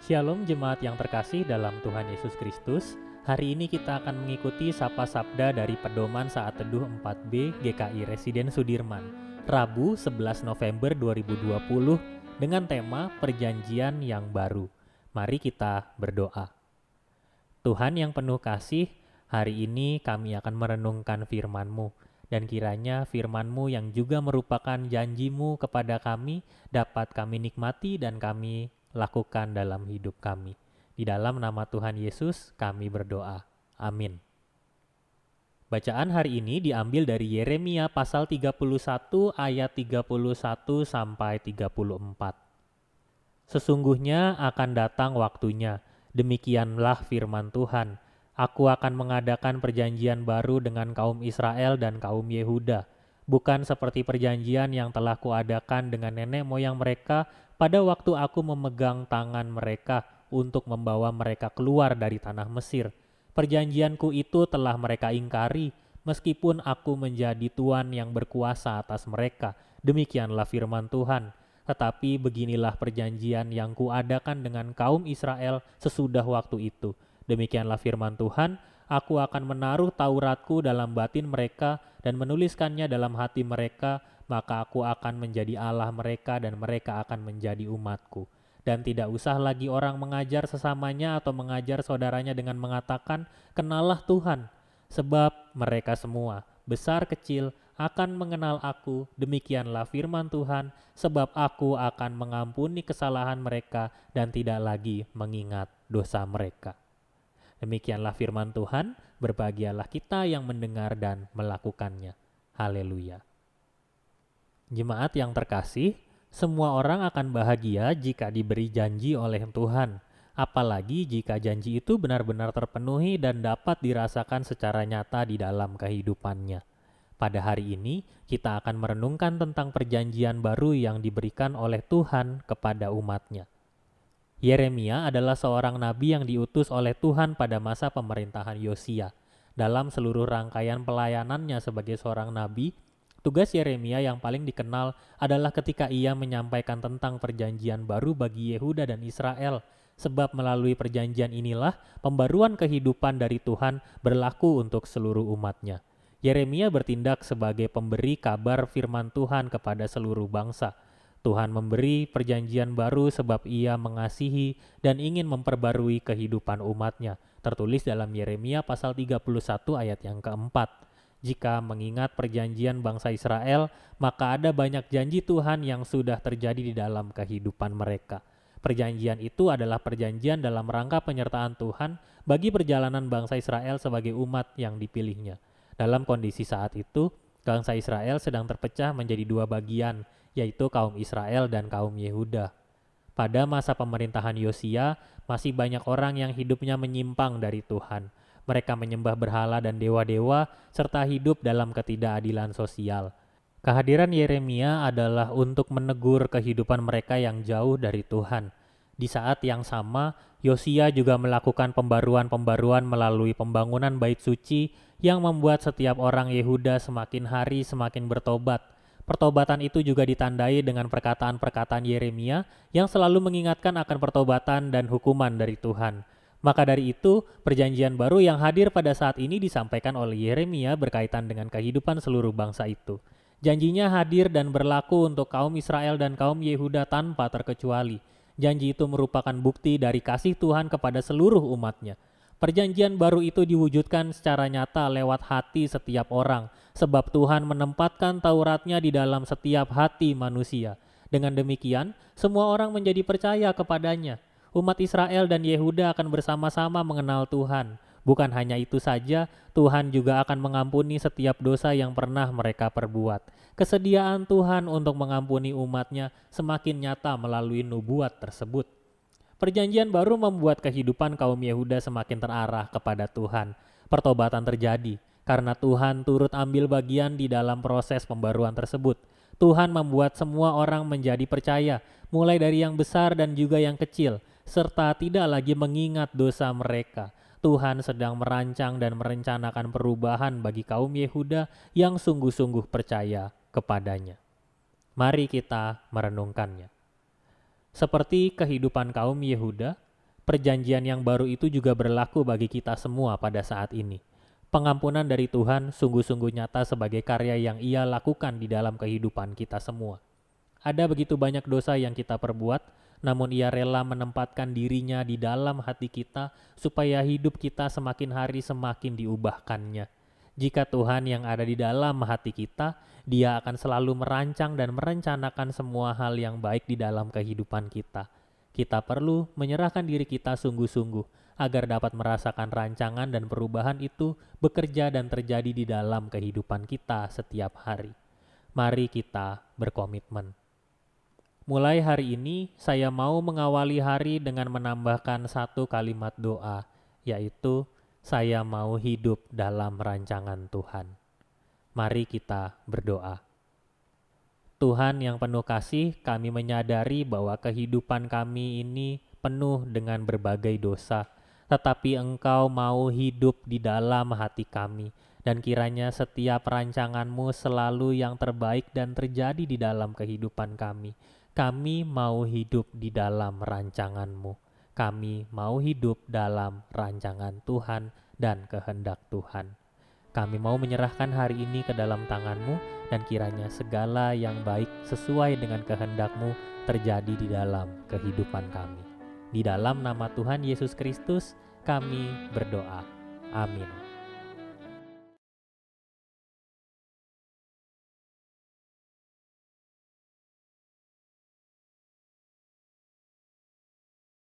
Shalom jemaat yang terkasih dalam Tuhan Yesus Kristus. Hari ini kita akan mengikuti Sapa Sabda dari Pedoman Saat Teduh 4B GKI Residen Sudirman, Rabu 11 November 2020 dengan tema Perjanjian yang Baru. Mari kita berdoa. Tuhan yang penuh kasih, hari ini kami akan merenungkan firman-Mu, dan kiranya firman-Mu yang juga merupakan janji-Mu kepada kami dapat kami nikmati dan kami lakukan dalam hidup kami. Di dalam nama Tuhan Yesus kami berdoa. Amin. Bacaan hari ini diambil dari Yeremia pasal 31 ayat 31 sampai 34. Sesungguhnya akan datang waktunya, demikianlah firman Tuhan. Aku akan mengadakan perjanjian baru dengan kaum Israel dan kaum Yehuda, bukan seperti perjanjian yang telah kuadakan dengan nenek moyang mereka pada waktu aku memegang tangan mereka untuk membawa mereka keluar dari tanah Mesir. Perjanjianku itu telah mereka ingkari, meskipun aku menjadi tuan yang berkuasa atas mereka. Demikianlah firman Tuhan. Tetapi beginilah perjanjian yang kuadakan dengan kaum Israel sesudah waktu itu. Demikianlah firman Tuhan, aku akan menaruh Tauratku dalam batin mereka dan menuliskannya dalam hati mereka, maka aku akan menjadi Allah mereka dan mereka akan menjadi umatku. Dan tidak usah lagi orang mengajar sesamanya atau mengajar saudaranya dengan mengatakan, kenalah Tuhan. Sebab mereka semua, besar kecil, akan mengenal aku, demikianlah firman Tuhan, sebab aku akan mengampuni kesalahan mereka dan tidak lagi mengingat dosa mereka. Demikianlah firman Tuhan, berbahagialah kita yang mendengar dan melakukannya. Haleluya. Jemaat yang terkasih, semua orang akan bahagia jika diberi janji oleh Tuhan, apalagi jika janji itu benar-benar terpenuhi dan dapat dirasakan secara nyata di dalam kehidupannya. Pada hari ini, kita akan merenungkan tentang perjanjian baru yang diberikan oleh Tuhan kepada umatnya. Yeremia adalah seorang nabi yang diutus oleh Tuhan pada masa pemerintahan Yosia. Dalam seluruh rangkaian pelayanannya sebagai seorang nabi, tugas Yeremia yang paling dikenal adalah ketika ia menyampaikan tentang perjanjian baru bagi Yehuda dan Israel, sebab melalui perjanjian inilah pembaruan kehidupan dari Tuhan berlaku untuk seluruh umatnya. Yeremia bertindak sebagai pemberi kabar firman Tuhan kepada seluruh bangsa. Tuhan memberi perjanjian baru sebab ia mengasihi dan ingin memperbarui kehidupan umatnya. Tertulis dalam Yeremia pasal 31 ayat yang keempat. Jika mengingat perjanjian bangsa Israel, maka ada banyak janji Tuhan yang sudah terjadi di dalam kehidupan mereka. Perjanjian itu adalah perjanjian dalam rangka penyertaan Tuhan bagi perjalanan bangsa Israel sebagai umat yang dipilihnya. Dalam kondisi saat itu, bangsa Israel sedang terpecah menjadi dua bagian, yaitu kaum Israel dan kaum Yehuda. Pada masa pemerintahan Yosia, masih banyak orang yang hidupnya menyimpang dari Tuhan. Mereka menyembah berhala dan dewa-dewa, serta hidup dalam ketidakadilan sosial. Kehadiran Yeremia adalah untuk menegur kehidupan mereka yang jauh dari Tuhan. Di saat yang sama, Yosia juga melakukan pembaruan-pembaruan melalui pembangunan bait suci yang membuat setiap orang Yehuda semakin hari semakin bertobat. Pertobatan itu juga ditandai dengan perkataan-perkataan Yeremia yang selalu mengingatkan akan pertobatan dan hukuman dari Tuhan. Maka dari itu, perjanjian baru yang hadir pada saat ini disampaikan oleh Yeremia berkaitan dengan kehidupan seluruh bangsa itu. Janjinya hadir dan berlaku untuk kaum Israel dan kaum Yehuda tanpa terkecuali. Janji itu merupakan bukti dari kasih Tuhan kepada seluruh umatnya. Perjanjian baru itu diwujudkan secara nyata lewat hati setiap orang, sebab Tuhan menempatkan Tauratnya di dalam setiap hati manusia. Dengan demikian, semua orang menjadi percaya kepadanya. Umat Israel dan Yehuda akan bersama-sama mengenal Tuhan. Bukan hanya itu saja, Tuhan juga akan mengampuni setiap dosa yang pernah mereka perbuat. Kesediaan Tuhan untuk mengampuni umatnya semakin nyata melalui nubuat tersebut. Perjanjian baru membuat kehidupan kaum Yehuda semakin terarah kepada Tuhan. Pertobatan terjadi karena Tuhan turut ambil bagian di dalam proses pembaruan tersebut. Tuhan membuat semua orang menjadi percaya, mulai dari yang besar dan juga yang kecil, serta tidak lagi mengingat dosa mereka. Tuhan sedang merancang dan merencanakan perubahan bagi kaum Yehuda yang sungguh-sungguh percaya kepadanya. Mari kita merenungkannya. Seperti kehidupan kaum Yehuda, Perjanjian yang baru itu juga berlaku bagi kita semua pada saat ini. Pengampunan dari Tuhan sungguh-sungguh nyata sebagai karya yang Ia lakukan di dalam kehidupan kita semua. Ada begitu banyak dosa yang kita perbuat, namun Ia rela menempatkan dirinya di dalam hati kita supaya hidup kita semakin hari semakin diubahkannya. Jika Tuhan yang ada di dalam hati kita, Dia akan selalu merancang dan merencanakan semua hal yang baik di dalam kehidupan kita. Kita perlu menyerahkan diri kita sungguh-sungguh agar dapat merasakan rancangan dan perubahan itu bekerja dan terjadi di dalam kehidupan kita setiap hari. Mari kita berkomitmen. Mulai hari ini, saya mau mengawali hari dengan menambahkan satu kalimat doa, yaitu saya mau hidup dalam rancangan Tuhan. Mari kita berdoa. Tuhan yang penuh kasih, kami menyadari bahwa kehidupan kami ini penuh dengan berbagai dosa, tetapi Engkau mau hidup di dalam hati kami, dan kiranya setiap rancangan-Mu selalu yang terbaik dan terjadi di dalam kehidupan kami. Kami mau hidup di dalam rancangan-Mu. Kami mau hidup dalam rancangan Tuhan dan kehendak Tuhan. Kami mau menyerahkan hari ini ke dalam tangan-Mu, dan kiranya segala yang baik sesuai dengan kehendak-Mu terjadi di dalam kehidupan kami. Di dalam nama Tuhan Yesus Kristus kami berdoa. Amin.